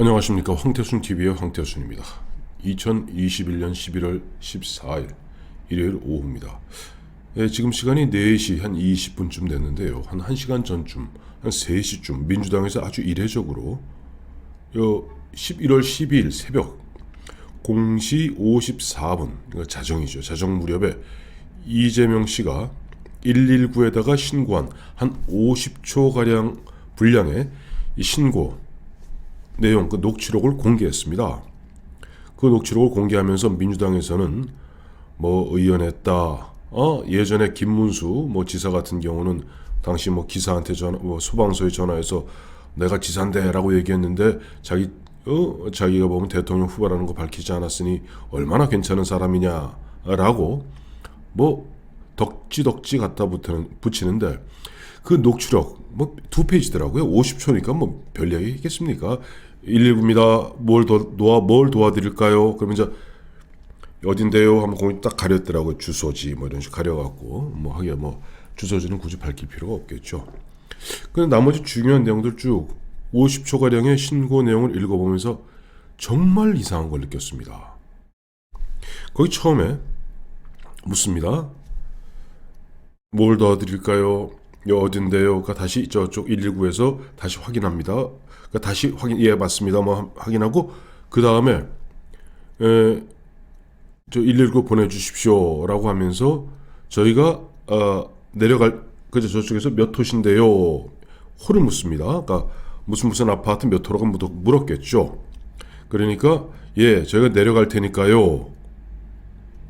안녕하십니까. 황태순TV의 황태순입니다. 2021년 11월 14일 일요일 오후입니다. 지금 시간이 4시 한 20분쯤 됐는데요. 한 1시간 전쯤, 한 3시쯤 민주당에서 아주 이례적으로 11월 12일 새벽 0시 54분, 자정이죠. 자정 무렵에 이재명 씨가 119에다가 신고한 한 50초가량 분량의 이 신고 내용, 그 녹취록을 공개했습니다. 그 녹취록을 공개하면서 민주당에서는 의연했다. 예전에 김문수 지사 같은 경우는 당시 기사한테 소방서에 전화해서 내가 지사인데라고 얘기했는데 자기가 보면 대통령 후보라는 거 밝히지 않았으니 얼마나 괜찮은 사람이냐라고 덕지덕지 갖다 붙이는데 그 녹취록 2페이지더라고요. 50초니까 별 얘기 있겠습니까? 119입니다. 뭘 도와드릴까요? 그러면 이제 어딘데요? 하면 거기 딱 가렸더라고요. 주소지 이런 식으로 가려갖고 하기야 주소지는 굳이 밝힐 필요가 없겠죠. 근데 나머지 중요한 내용들 쭉 50초가량의 신고 내용을 읽어보면서 정말 이상한 걸 느꼈습니다. 거기 처음에 묻습니다. 뭘 도와드릴까요? 어딘데요? 다시 저쪽 119에서 다시 확인합니다. 다시 예 맞습니다. 확인하고 그 다음에 저 119 보내주십시오라고 하면서 저희가 내려갈 저쪽에서 몇 호신데요? 호를 묻습니다. 그러니까 무슨 아파트 몇 호라고 물었겠죠. 그러니까 예 저희가 내려갈 테니까요.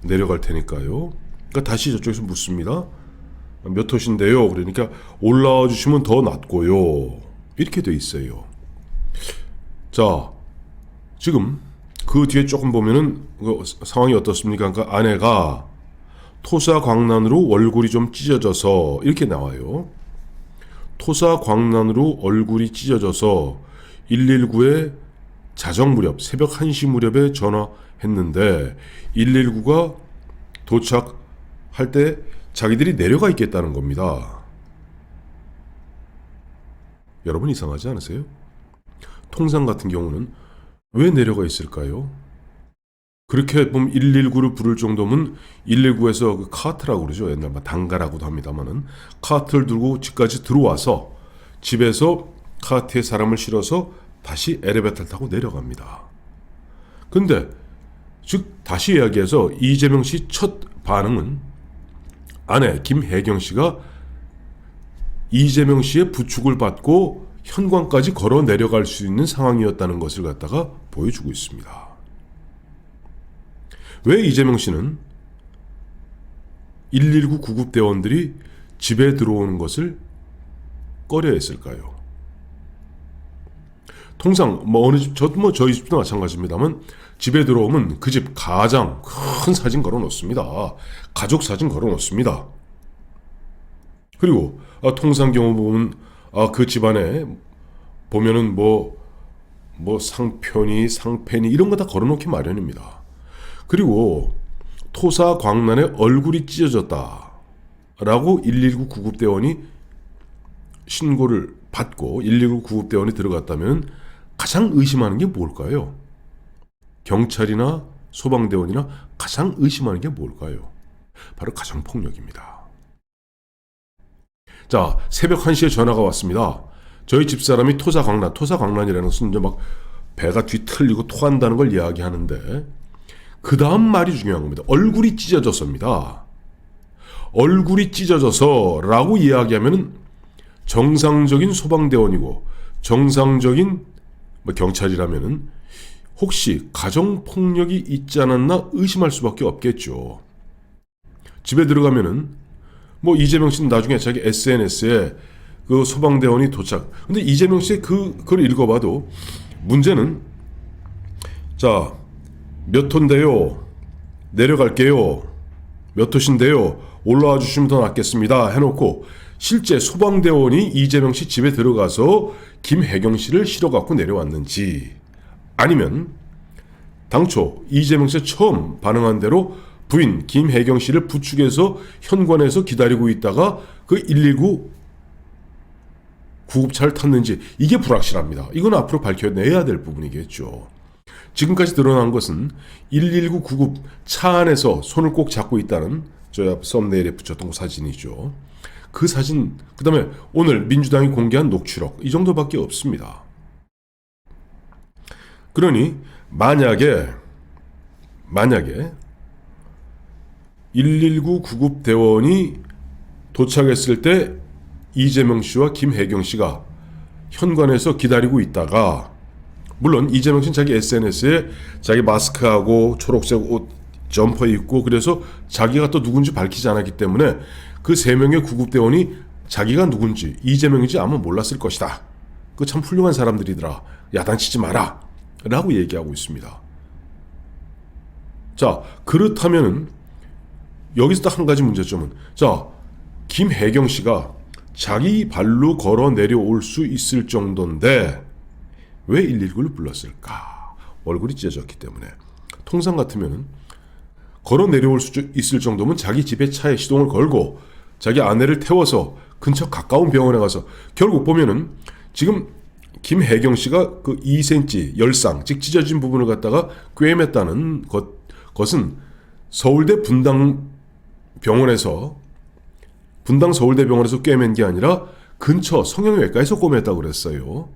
그러니까 다시 저쪽에서 묻습니다. 몇 호신데요? 그러니까 올라와 주시면 더 낫고요. 이렇게 돼 있어요. 자, 지금 그 뒤에 조금 보면은 상황이 어떻습니까? 그러니까 아내가 토사광난으로 얼굴이 좀 찢어져서 이렇게 나와요. 토사광난으로 얼굴이 찢어져서 119에 자정 무렵 새벽 1시 무렵에 전화했는데 119가 도착할 때 자기들이 내려가 있겠다는 겁니다. 여러분 이상하지 않으세요? 통상 같은 경우는 왜 내려가 있을까요? 그렇게 보면 119를 부를 정도면 119에서 그 카트라고 그러죠. 옛날 단가라고도 합니다만은 카트를 들고 집까지 들어와서 집에서 카트에 사람을 실어서 다시 엘리베이터를 타고 내려갑니다. 근데 즉 다시 이야기해서 이재명 씨 첫 반응은 아내 김혜경 씨가 이재명 씨의 부축을 받고 현관까지 걸어 내려갈 수 있는 상황이었다는 것을 갖다가 보여주고 있습니다. 왜 이재명 씨는 119 구급대원들이 집에 들어오는 것을 꺼려했을까요? 통상 어느 집, 저희 집도 마찬가지입니다만 집에 들어오면 그 집 가장 큰 사진 걸어 놓습니다. 가족 사진 걸어 놓습니다. 그리고 통상 경우 보면 그 집안에 보면은 상편이 이런 거 다 걸어 놓기 마련입니다. 그리고 토사광난에 얼굴이 찢어졌다 라고 119 구급대원이 신고를 받고 119 구급대원이 들어갔다면 가장 의심하는 게 뭘까요? 경찰이나 소방대원이나 가장 의심하는 게 뭘까요? 바로 가정폭력입니다. 자, 새벽 1시에 전화가 왔습니다. 저희 집사람이 토사광난이라는 것은 이제 배가 뒤틀리고 토한다는 걸 이야기하는데 그 다음 말이 중요한 겁니다. 얼굴이 찢어졌습니다. 얼굴이 찢어져서 라고 이야기하면 정상적인 소방대원이고 정상적인 경찰이라면은 혹시 가정폭력이 있지 않았나 의심할 수밖에 없겠죠. 집에 들어가면은 이재명 씨는 나중에 자기 SNS에 그 소방대원이 도착. 근데 이재명 씨의 그걸 읽어봐도 문제는 자, 몇 호인데요? 내려갈게요. 몇 호신데요? 올라와 주시면 더 낫겠습니다. 해놓고 실제 소방대원이 이재명 씨 집에 들어가서 김혜경 씨를 실어갖고 내려왔는지 아니면 당초 이재명 씨가 처음 반응한 대로 부인 김혜경 씨를 부축해서 현관에서 기다리고 있다가 그 119 구급차를 탔는지 이게 불확실합니다. 이건 앞으로 밝혀내야 될 부분이겠죠. 지금까지 드러난 것은 119 구급 차 안에서 손을 꼭 잡고 있다는 저 썸네일에 붙였던 사진이죠. 그 사진, 그 다음에 오늘 민주당이 공개한 녹취록, 이 정도밖에 없습니다. 그러니 만약에 119 구급대원이 도착했을 때 이재명 씨와 김혜경 씨가 현관에서 기다리고 있다가, 물론 이재명 씨는 자기 SNS에 자기 마스크하고 초록색 옷 점퍼 입고 그래서 자기가 또 누군지 밝히지 않았기 때문에 그 3명의 구급대원이 자기가 누군지 이재명인지 아마 몰랐을 것이다. 그 참 훌륭한 사람들이더라. 야단치지 마라 라고 얘기하고 있습니다. 자, 그렇다면은 여기서 딱 한 가지 문제점은, 자, 김혜경 씨가 자기 발로 걸어 내려올 수 있을 정도인데 왜 119를 불렀을까? 얼굴이 찢어졌기 때문에. 통상 같으면 걸어 내려올 수 있을 정도면 자기 집에 차에 시동을 걸고 자기 아내를 태워서 근처 가까운 병원에 가서, 결국 보면은 지금 김혜경 씨가 그 2cm 열상, 즉 찢어진 부분을 갖다가 꿰맸다는 것은 서울대 분당 서울대병원에서 꿰맨 게 아니라 근처 성형외과에서 꿰맸다고 그랬어요.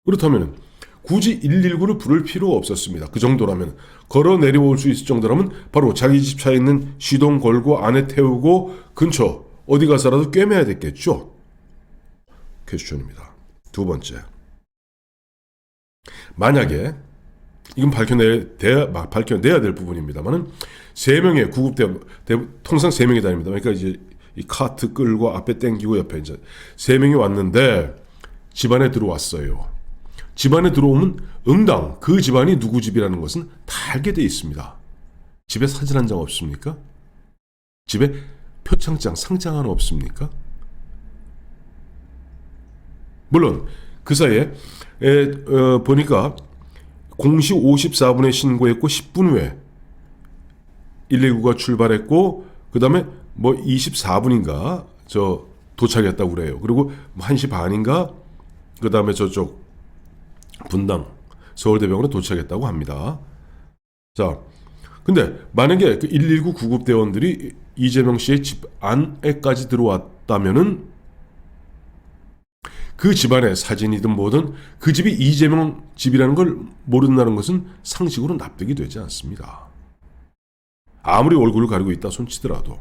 그렇다면 굳이 119를 부를 필요가 없었습니다. 그 정도라면, 걸어 내려올 수 있을 정도라면 바로 자기 집 차에 있는 시동 걸고 아내 태우고 근처 어디 가서라도 꿰매야 됐겠죠. 퀘스천입니다. 두 번째, 만약에 이건 밝혀내야 될 부분입니다만은 3명의 구급대, 통상 3명이 다닙니다. 그러니까 이제 이 카트 끌고 앞에 땡기고 옆에 이제 3명이 왔는데 집안에 들어왔어요. 집안에 들어오면 응당 그 집안이 누구 집이라는 것은 다 알게 돼 있습니다. 집에 사진 한 장 없습니까? 집에 표창장, 상장 하나 없습니까? 물론 그 사이에 보니까 0시 54분에 신고했고 10분 후에 119가 출발했고, 그 다음에 뭐 24분인가 저 도착했다고 그래요. 그리고 1시 반인가 그 다음에 저쪽 분당 서울대병원에 도착했다고 합니다. 자, 근데 만약에 그 119 구급대원들이 이재명 씨의 집 안에까지 들어왔다면은 그 집안의 사진이든 뭐든 그 집이 이재명 집이라는 걸 모른다는 것은 상식으로 납득이 되지 않습니다. 아무리 얼굴을 가리고 있다 손치더라도.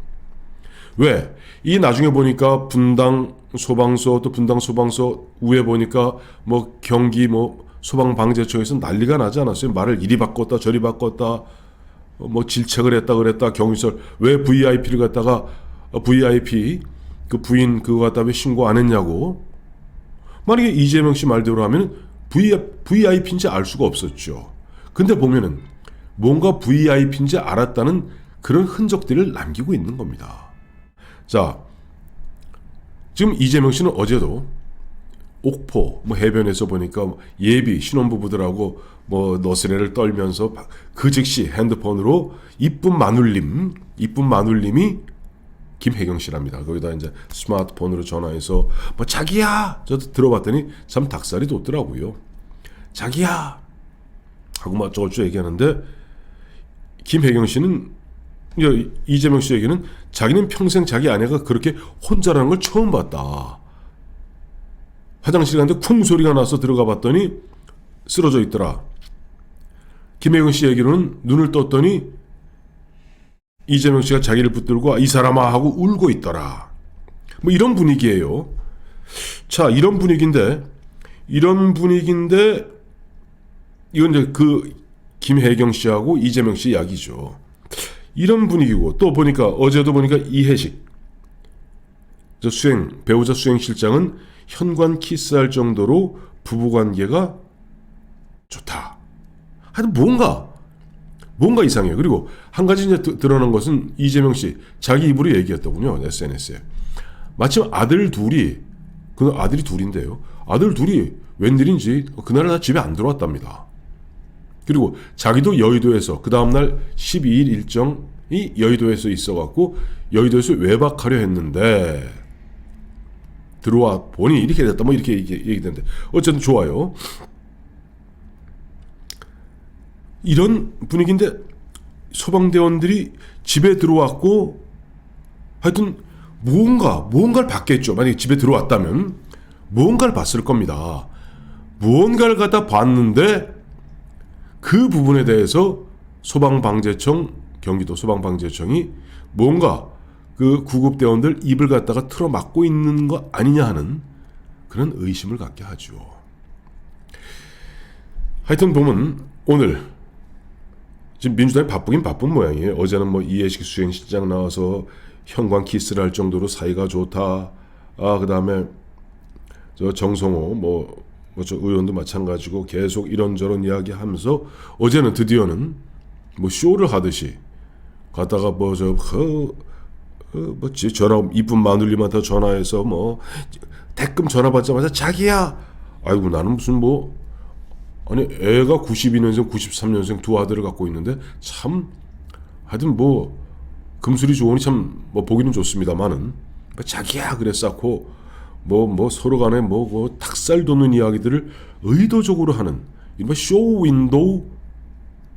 왜? 이 나중에 보니까 분당 소방서, 또 분당 소방서 위에 보니까 뭐 경기 뭐 소방방재청에서 난리가 나지 않았어요? 말을 이리 바꿨다 저리 바꿨다, 뭐 질책을 했다 그랬다, 경위설 왜 VIP를 갖다가 VIP 그 부인 그거 갖다 왜 신고 안 했냐고. 만약에 이재명 씨 말대로 하면 VIP인지 알 수가 없었죠. 근데 보면은 뭔가 VIP인지 알았다는 그런 흔적들을 남기고 있는 겁니다. 자, 지금 이재명 씨는 어제도 옥포 뭐 해변에서 보니까 예비 신혼부부들하고 뭐 너스레를 떨면서 그 즉시 핸드폰으로 이쁜 마눌님이 김혜경 씨랍니다. 거기다 이제 스마트폰으로 전화해서 뭐 자기야 저도 들어봤더니 참 닭살이 돋더라고요. 자기야 하고 막 저거 얘기하는데, 김혜경 씨는 이재명 씨에게는 자기는 평생 자기 아내가 그렇게 혼자라는 걸 처음 봤다. 화장실 갔는데 쿵 소리가 나서 들어가 봤더니 쓰러져 있더라. 김혜경 씨 얘기로는 눈을 떴더니 이재명 씨가 자기를 붙들고 이 사람아 하고 울고 있더라. 뭐 이런 분위기예요. 자, 이런 분위기인데 이건 이제 그 김혜경 씨하고 이재명 씨 이야기죠. 이런 분위기고, 또 보니까 어제도 보니까 이해식 배우자 수행실장은 현관 키스할 정도로 부부관계가 좋다. 하여튼 뭔가 이상해요. 그리고 한 가지 이제 드러난 것은 이재명 씨 자기 입으로 얘기했더군요. SNS에. 마침 아들이 둘인데요. 아들 둘이 웬일인지 그날 다 집에 안 들어왔답니다. 그리고 자기도 여의도에서 그 다음날 12일 일정이 여의도에서 있어갖고 여의도에서 외박하려 했는데 들어와 보니 이렇게 됐다 뭐 이렇게 얘기되는데 어쨌든 좋아요. 이런 분위기인데 소방대원들이 집에 들어왔고 하여튼 무언가를 봤겠죠. 만약에 집에 들어왔다면 무언가를 봤을 겁니다. 무언가를 갖다 봤는데 그 부분에 대해서 경기도 소방방재청이 뭔가 그 구급대원들 입을 갖다가 틀어막고 있는 거 아니냐 하는 그런 의심을 갖게 하죠. 하여튼 보면 오늘 지금 민주당이 바쁘긴 바쁜 모양이에요. 어제는 뭐 이해식 수행실장 나와서 현관 키스를 할 정도로 사이가 좋다. 그 다음에 저 정성호 저 의원도 마찬가지고 계속 이런저런 이야기하면서 어제는 드디어는 뭐 쇼를 하듯이 갔다가 전화 이쁜 마눌님한테 전화해서 대뜸 전화 받자마자 자기야, 아이고 나는 무슨 아니 애가 92년생 93년생 두 아들을 갖고 있는데 참 하여튼 금술이 좋으니 참 보기는 좋습니다만은 자기야 그랬었고 서로 간에 탁살 돋는 이야기들을 의도적으로 하는 이른바 쇼 윈도우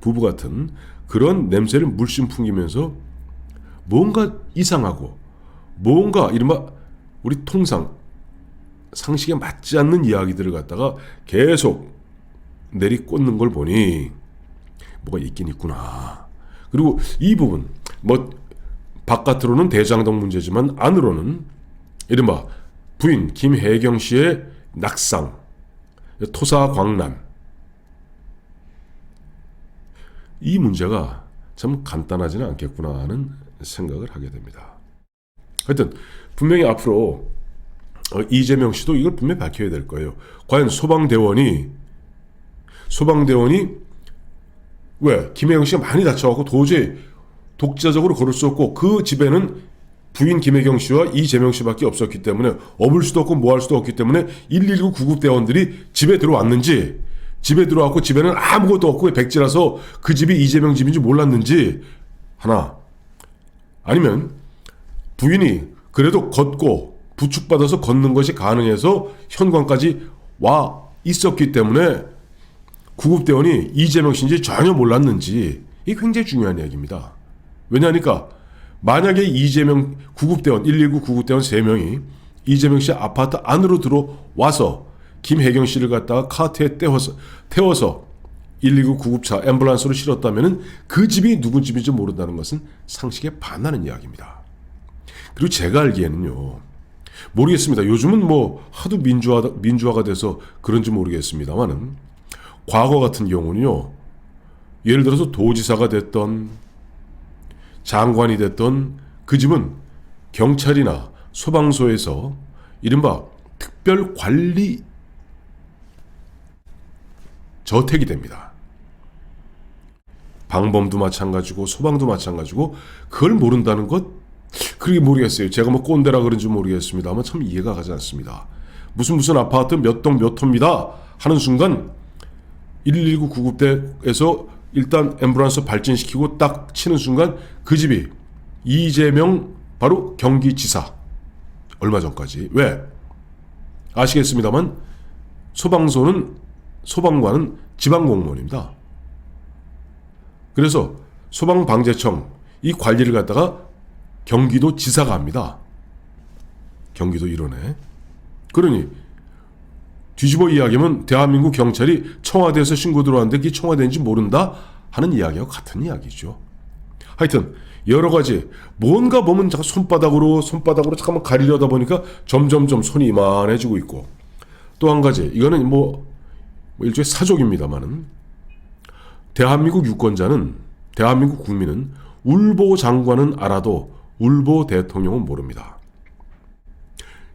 부부 같은 그런 냄새를 물씬 풍기면서 뭔가 이상하고 뭔가 이른바 우리 통상 상식에 맞지 않는 이야기들을 갖다가 계속 내리꽂는 걸 보니 뭐가 있긴 있구나. 그리고 이 부분 바깥으로는 대장동 문제지만 안으로는 이른바 부인 김혜경 씨의 낙상, 토사 광란, 이 문제가 참 간단하지는 않겠구나 하는 생각을 하게 됩니다. 하여튼 분명히 앞으로 이재명 씨도 이걸 분명히 밝혀야 될 거예요. 과연 소방대원이 왜 김혜경 씨가 많이 다쳐갖고 도저히 독자적으로 걸을 수 없고 그 집에는 부인 김혜경 씨와 이재명 씨밖에 없었기 때문에 업을 수도 없고 뭐 할 수도 없기 때문에 119 구급대원들이 집에 들어왔는지, 집에 들어왔고 집에는 아무것도 없고 백지라서 그 집이 이재명 집인지 몰랐는지 하나, 아니면 부인이 그래도 걷고 부축받아서 걷는 것이 가능해서 현관까지 와 있었기 때문에 구급대원이 이재명 씨인지 전혀 몰랐는지, 이게 굉장히 중요한 이야기입니다. 왜냐하니까 만약에 이재명 구급대원 119 구급대원 3명이 이재명 씨 아파트 안으로 들어와서 김혜경 씨를 갖다가 카트에 태워서 119 구급차 앰뷸런스로 실었다면 그 집이 누군 집인지 모른다는 것은 상식에 반하는 이야기입니다. 그리고 제가 알기에는요, 모르겠습니다. 요즘은 하도 민주화가 돼서 그런지 모르겠습니다만은 과거 같은 경우는요, 예를 들어서 도지사가 됐던 장관이 됐던 그 집은 경찰이나 소방서에서 이른바 특별관리 저택이 됩니다. 방범도 마찬가지고 소방도 마찬가지고 그걸 모른다는 것, 그게 모르겠어요. 제가 꼰대라 그런지 모르겠습니다만 참 이해가 가지 않습니다. 무슨 아파트 몇 동 몇 호입니다 하는 순간 119 구급대에서 일단 앰뷸런스 발진시키고 딱 치는 순간 그 집이 이재명 바로 경기지사 얼마 전까지. 왜? 아시겠습니다만 소방관은 지방공무원입니다. 그래서 소방방재청 이 관리를 갖다가 경기도 지사가 합니다. 경기도 일원에. 그러니 뒤집어 이야기하면 대한민국 경찰이 청와대에서 신고 들어왔는데 그게 청와대인지 모른다 하는 이야기와 같은 이야기죠. 하여튼 여러 가지 뭔가 보면 자꾸 손바닥으로 잠깐만 가리려다 보니까 점점점 손이 이만해지고 있고, 또 한 가지 이거는 일종의 사족입니다만은 대한민국 유권자는, 대한민국 국민은 울보 장관은 알아도 울보 대통령은 모릅니다.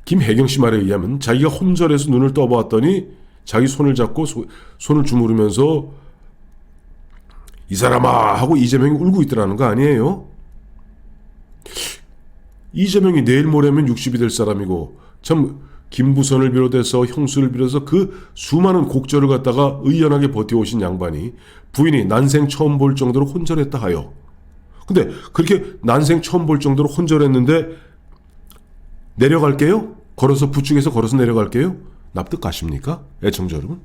김혜경 씨 말에 의하면 자기가 혼절해서 눈을 떠보았더니 자기 손을 잡고 손을 주무르면서 이 사람아 하고 이재명이 울고 있더라는 거 아니에요? 이재명이 내일 모레면 60이 될 사람이고 참 김부선을 비롯해서 형수를 비롯해서 그 수많은 곡절을 갖다가 의연하게 버텨오신 양반이 부인이 난생 처음 볼 정도로 혼절했다 하여. 근데 그렇게 난생 처음 볼 정도로 혼절했는데 내려갈게요? 걸어서 부축해서 걸어서 내려갈게요. 납득 가십니까? 애청자 여러분.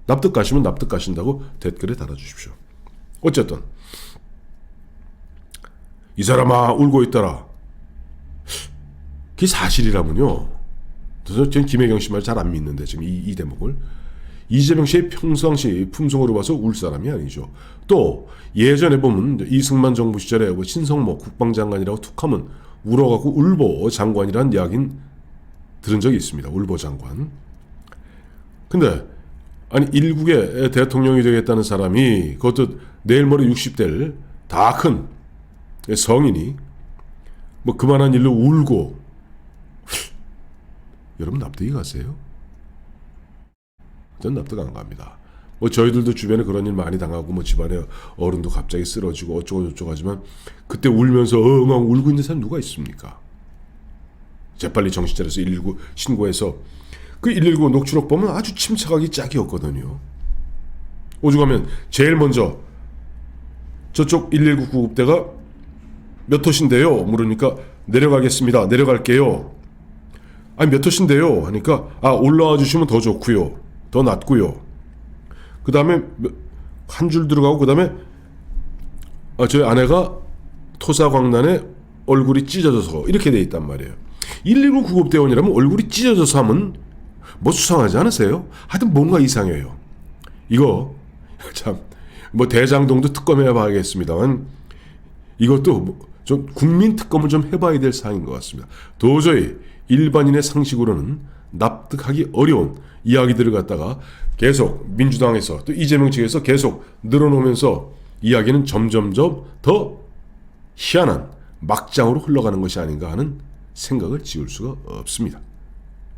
납득 가시면 납득 가신다고 댓글에 달아주십시오. 어쨌든 이 사람아 울고 있더라. 그게 사실이라면요. 그래서 전 김혜경 씨 말 잘 안 믿는데 지금 이 대목을 이재명 씨의 평상시 품성으로 봐서 울 사람이 아니죠. 또 예전에 보면 이승만 정부 시절에 신성모 국방장관이라고 툭하면 울어갖고 울보 장관이란 이야기는 들은 적이 있습니다. 울보 장관. 근데 아니 일국의 대통령이 되겠다는 사람이 그것도 내일 모레 60대를 다 큰 성인이 뭐 그만한 일로 울고 여러분 납득이 가세요? 전 납득 안 갑니다. 뭐 저희들도 주변에 그런 일 많이 당하고 뭐 집안에 어른도 갑자기 쓰러지고 어쩌고 저쩌고 하지만 그때 울면서 엉엉 울고 있는 사람 누가 있습니까? 재빨리 정신 차려서 119 신고해서 그 119 녹취록 보면 아주 침착하기 짝이었거든요. 오죽하면 제일 먼저 저쪽 119 구급대가 몇 호신데요? 물으니까 내려가겠습니다. 내려갈게요. 아니 몇 호신데요? 하니까 올라와 주시면 더 좋고요. 더 낫고요. 그 다음에 한 줄 들어가고 그 다음에 저희 아내가 토사광난에 얼굴이 찢어져서 이렇게 돼 있단 말이에요. 119 구급대원이라면 얼굴이 찢어져서 하면 뭐 수상하지 않으세요? 하여튼 뭔가 이상해요. 이거 참 뭐 대장동도 특검해 봐야겠습니다만 이것도 좀 국민 특검을 좀 해봐야 될 사항인 것 같습니다. 도저히 일반인의 상식으로는 납득하기 어려운 이야기들을 갖다가 계속 민주당에서 또 이재명 측에서 계속 늘어놓으면서 이야기는 점점점 더 희한한 막장으로 흘러가는 것이 아닌가 하는 생각을 지울 수가 없습니다.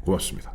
고맙습니다.